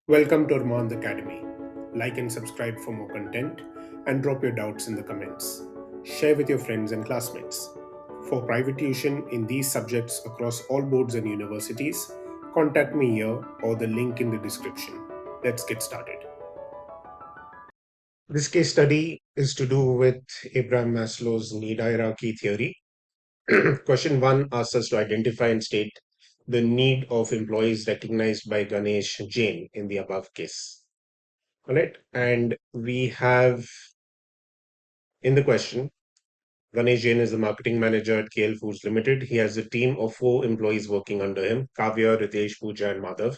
Welcome to Armand Academy. Like and subscribe for more content and drop your doubts in the comments. Share with your friends and classmates. For private tuition in these subjects across all boards and universities, contact me here or the link in the description. Let's get started. This case study is to do with Abraham Maslow's need hierarchy theory. Question 1 asks us to identify and state the need of employees recognized by Ganesh Jain in the above case. All right. And we have in the question, Ganesh Jain is the marketing manager at KL Foods Ltd. He has a team of 4 employees working under him: Kavya, Ritesh, Pooja, and Madhav.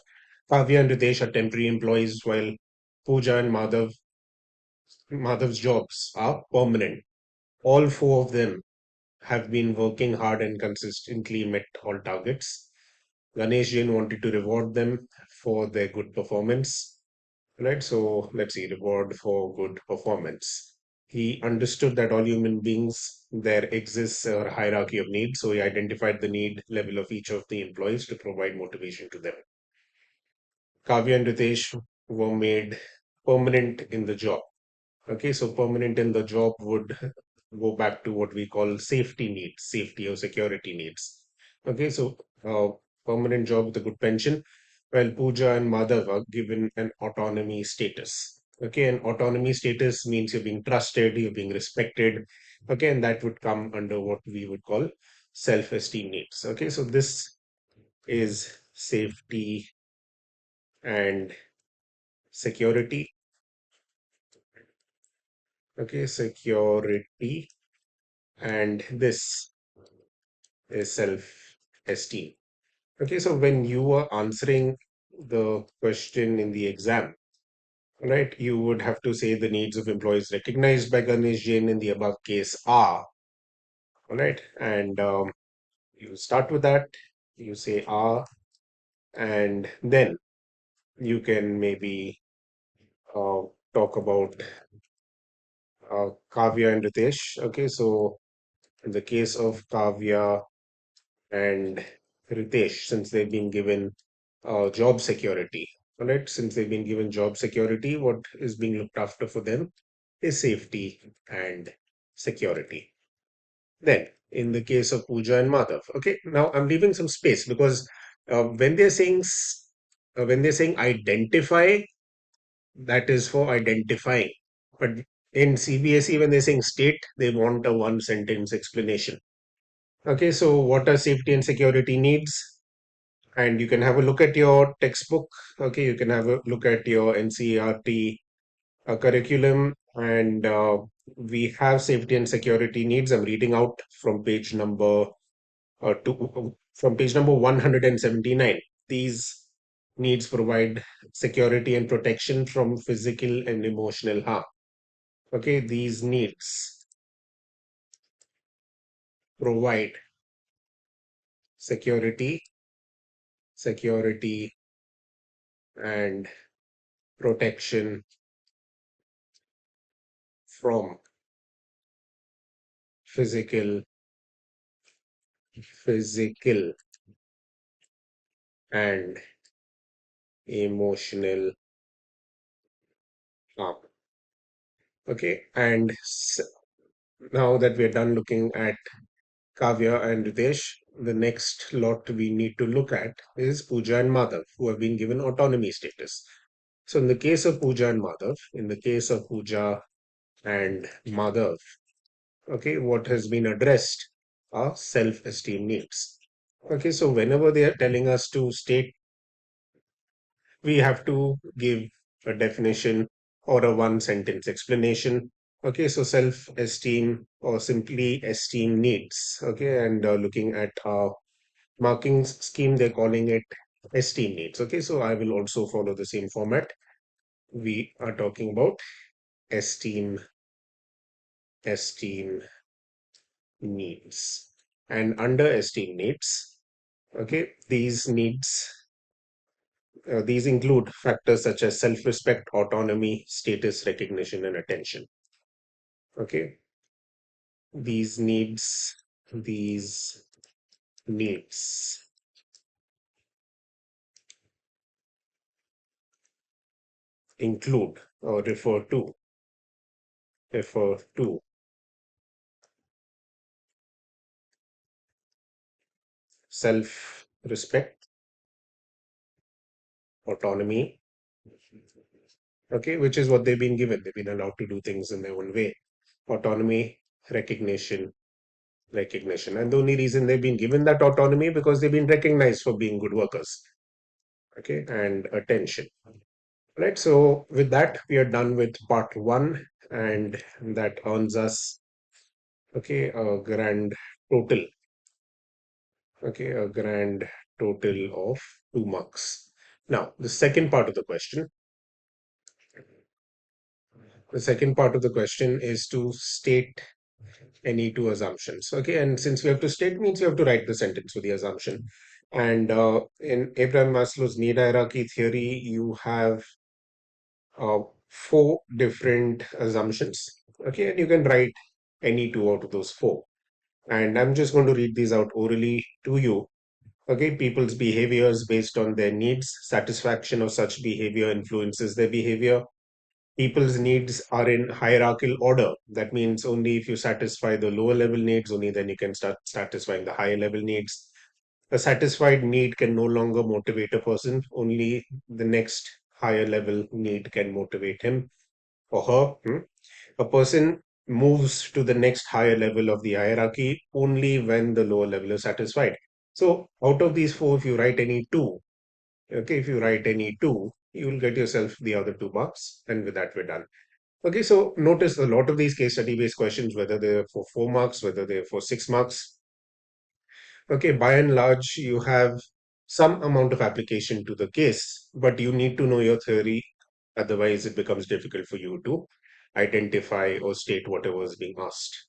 Kavya and Ritesh are temporary employees, while Pooja and Madhav's jobs are permanent. All 4 of them have been working hard and consistently met all targets. Ganesh Jain wanted to reward them for their good performance. Right, so let's see, reward for good performance. He understood that all human beings, there exists a hierarchy of needs, so he identified the need level of each of the employees to provide motivation to them. Kavya and Ritesh were made permanent in the job. Okay, so permanent in the job would go back to what we call safety needs, safety or security needs. Okay, so permanent job with a good pension, while Pooja and Madhav are given an autonomy status. Okay, and autonomy status means you're being trusted, you're being respected. Okay, and that would come under what we would call self-esteem needs. Okay, so this is safety and security. Okay, security, and this is self-esteem. Okay, so when you are answering the question in the exam, right, you would have to say the needs of employees recognized by Ganesh Jain in the above case are, all right, and you start with that, you say are, and then you can maybe uh, talk about Kavya and Ritesh. Okay, so in the case of Kavya and Ritesh, since they've been given job security. All right, since they've been given job security, what is being looked after for them is safety and security. Then, in the case of Pooja and Madhav, okay, now I'm leaving some space because when they're saying when they're saying identify, that is for identifying. But in CBSE, when they're saying state, they want a one sentence explanation. Okay, so what are safety and security needs? And you can have a look at your textbook. Okay, you can have a look at your NCERT curriculum, and we have safety and security needs. I'm reading out from page number from page number 179. These needs provide security and protection from physical and emotional harm. Okay, these needs provide security, security, and protection from physical, physical, and emotional harm. Okay, and now that we're done looking at Kavya and Ritesh, the next lot we need to look at is Pooja and Madhav, who have been given autonomy status. So, in the case of Pooja and Madhav, in the case of Pooja and Madhav, okay, what has been addressed are self-esteem needs. Okay, so whenever they are telling us to state, we have to give a definition or a one sentence explanation. Okay, so self esteem or simply esteem needs. Okay, and looking at our marking scheme, they're calling it esteem needs. Okay, so I will also follow the same format. We are talking about esteem, esteem needs. And under esteem needs, okay, these include factors such as self-respect, autonomy, status, recognition, and attention. Okay, these needs, these needs include or refer to self-respect, autonomy, okay, which is what they've been given. They've been allowed to do things in their own way. Autonomy, recognition, recognition. And the only reason they've been given that autonomy because they've been recognized for being good workers, okay, and attention. Right. So with that, we are done with part one, and that earns us, okay, a grand total, okay, a grand total of 2 marks. Now, the second part of the question is to state any two assumptions. Okay, and since we have to state means you have to write the sentence with the assumption. And in Abraham Maslow's need hierarchy theory, you have uh, four different assumptions. Okay, and you can write any two out of those four. And I'm just going to read these out orally to you. Okay, people's behaviors based on their needs, satisfaction of such behavior influences their behavior. People's needs are in hierarchical order. That means only if you satisfy the lower level needs, only then you can start satisfying the higher level needs. A satisfied need can no longer motivate a person, only the next higher level need can motivate him or her. A person moves to the next higher level of the hierarchy only when the lower level is satisfied. So, out of these four, if you write any two, okay, if you write any two, you will get yourself the other 2 marks, and with that, we're done. Okay, so notice a lot of these case study based questions, whether they're for 4 marks, whether they're for 6 marks. Okay, by and large, you have some amount of application to the case, but you need to know your theory. Otherwise, it becomes difficult for you to identify or state whatever is being asked.